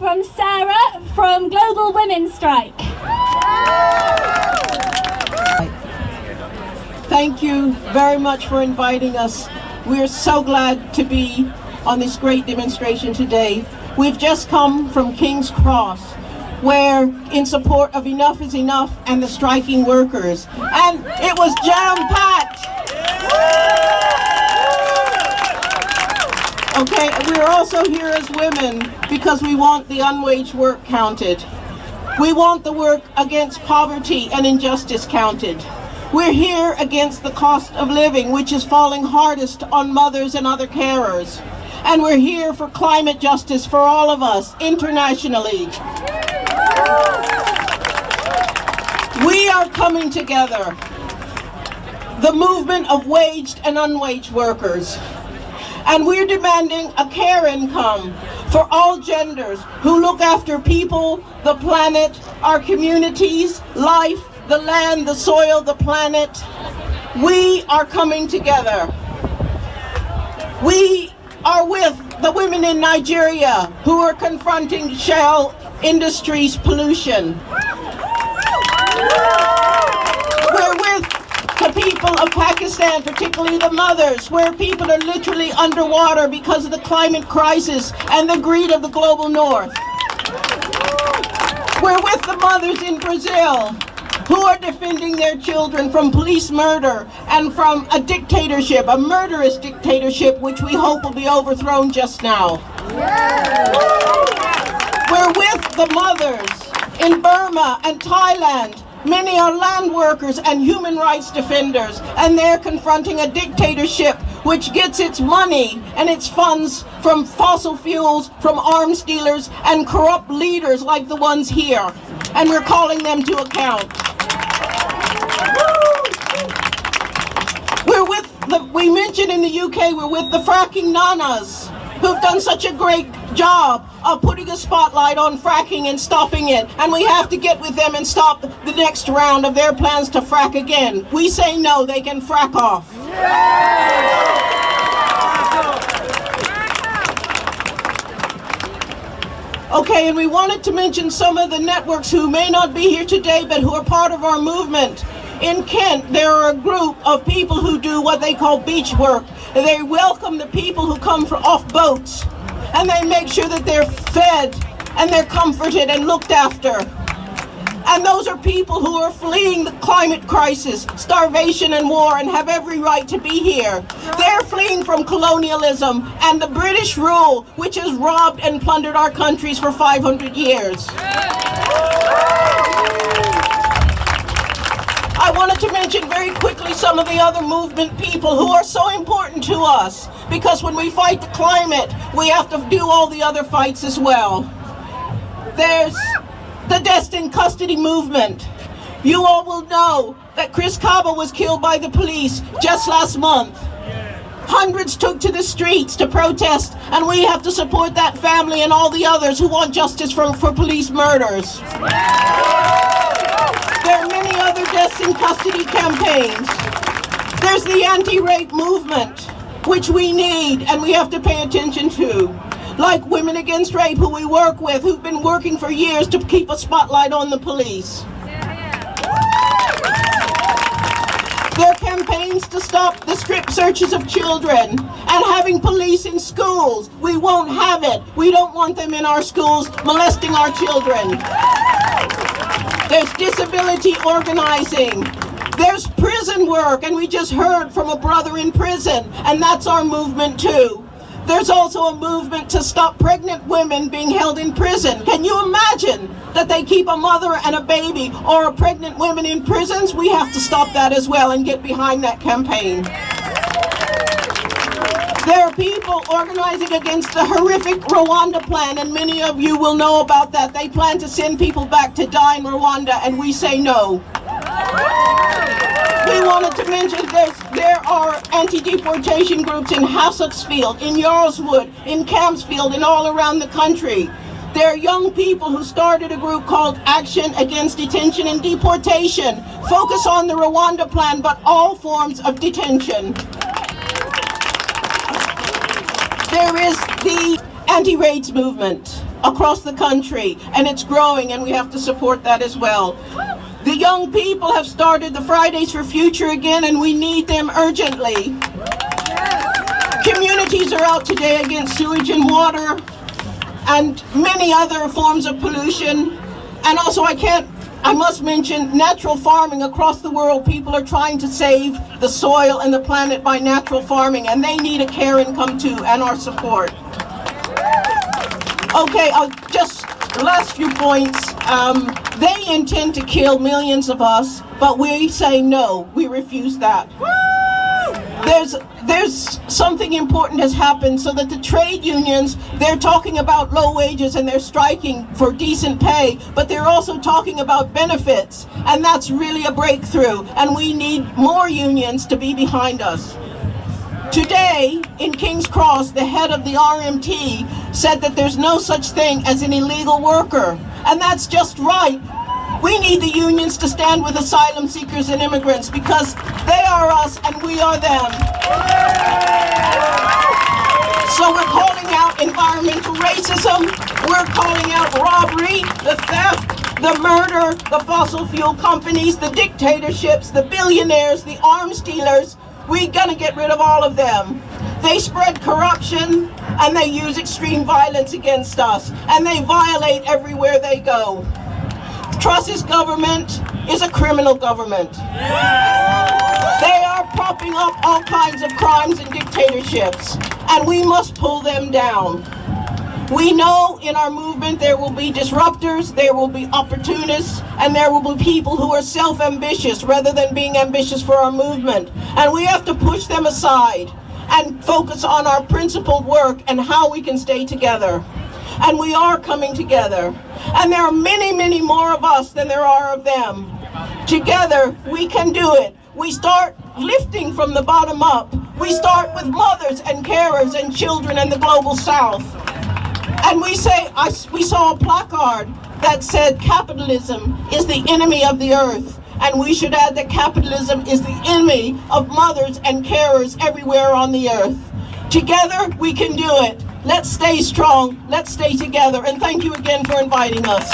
from Sarah from Global Women's Strike. Thank you very much for inviting us. We're so glad to be on this great demonstration today. We've just come from King's Cross, where in support of Enough is Enough and the striking workers. And it was jam-packed. Okay, we're also here as women because we want the unwaged work counted. We want the work against poverty and injustice counted. We're here against the cost of living, which is falling hardest on mothers and other carers. And we're here for climate justice for all of us, internationally. We are coming together, the movement of waged and unwaged workers. And we're demanding a care income for all genders who look after people, the planet, our communities, life, the land, the soil, the planet. We are coming together. We are with the women in Nigeria who are confronting shale industries pollution. We're with the people of Pakistan, particularly the mothers, where people are literally underwater because of the climate crisis and the greed of the global north. We're with the mothers in Brazil who are defending their children from police murder and from a dictatorship, a murderous dictatorship, which we hope will be overthrown just now. We're with the mothers in Burma and Thailand. Many are land workers and human rights defenders, and they're confronting a dictatorship which gets its money and its funds from fossil fuels, from arms dealers and corrupt leaders like the ones here. And we're calling them to account. We mentioned in the UK, we're with the fracking nanas who've done such a great job of putting a spotlight on fracking and stopping it. And we have to get with them and stop the next round of their plans to frack again. We say no, they can frack off. Okay, and we wanted to mention some of the networks who may not be here today, but who are part of our movement. In Kent, there are a group of people who do what they call beach work. They welcome the people who come off boats, and they make sure that they're fed and they're comforted and looked after. And those are people who are fleeing the climate crisis, starvation and war, and have every right to be here. They're fleeing from colonialism and the British rule, which has robbed and plundered our countries for 500 years. I wanted to mention very quickly some of the other movement people who are so important to us, because when we fight the climate, we have to do all the other fights as well. There's the Destined Custody movement. You all will know that Chris Kaba was killed by the police just last month. Hundreds took to the streets to protest, and we have to support that family and all the others who want justice for police murders. There are many other deaths in custody campaigns. There's the anti-rape movement, which we need and we have to pay attention to. Like Women Against Rape, who we work with, who've been working for years to keep a spotlight on the police. There are campaigns to stop the strip searches of children and having police in schools. We won't have it. We don't want them in our schools molesting our children. There's disability organizing. There's prison work, and we just heard from a brother in prison, and that's our movement too. There's also a movement to stop pregnant women being held in prison. Can you imagine that they keep a mother and a baby or a pregnant woman in prisons? We have to stop that as well and get behind that campaign. There are people organizing against the horrific Rwanda plan, and many of you will know about that. They plan to send people back to die in Rwanda, and we say no. We wanted to mention there are anti-deportation groups in Hasselsfield, in Yarlswood, in Campsfield, and all around the country. There are young people who started a group called Action Against Detention and Deportation. Focus on the Rwanda plan, but all forms of detention. There is the anti-raids movement. across the country, and it's growing, and we have to support that as well. The young people have started the Fridays for Future again, and we need them urgently. Communities are out today against sewage and water and many other forms of pollution. And also I must mention natural farming across the world. People are trying to save the soil and the planet by natural farming, and they need a care income too, and our support. Okay, just the last few points. They intend to kill millions of us, but we say no, we refuse that. There's something important has happened, so that the trade unions, they're talking about low wages and they're striking for decent pay, but they're also talking about benefits, and that's really a breakthrough, and we need more unions to be behind us. Today, in King's Cross, the head of the RMT said that there's no such thing as an illegal worker, and that's just right. We need the unions to stand with asylum seekers and immigrants, because they are us and we are them. So we're calling out environmental racism, we're calling out robbery, the theft, the murder, the fossil fuel companies, the dictatorships, the billionaires, the arms dealers. We're gonna get rid of all of them. They spread corruption and they use extreme violence against us, and they violate everywhere they go. Truss's government is a criminal government. They are propping up all kinds of crimes and dictatorships, and we must pull them down. We know in our movement there will be disruptors, there will be opportunists, and there will be people who are self-ambitious rather than being ambitious for our movement. And we have to push them aside and focus on our principled work and how we can stay together. And we are coming together. And there are many, many more of us than there are of them. Together, we can do it. We start lifting from the bottom up. We start with mothers and carers and children in the global south. And we saw a placard that said capitalism is the enemy of the earth. And we should add that capitalism is the enemy of mothers and carers everywhere on the earth. Together, we can do it. Let's stay strong, let's stay together, and thank you again for inviting us.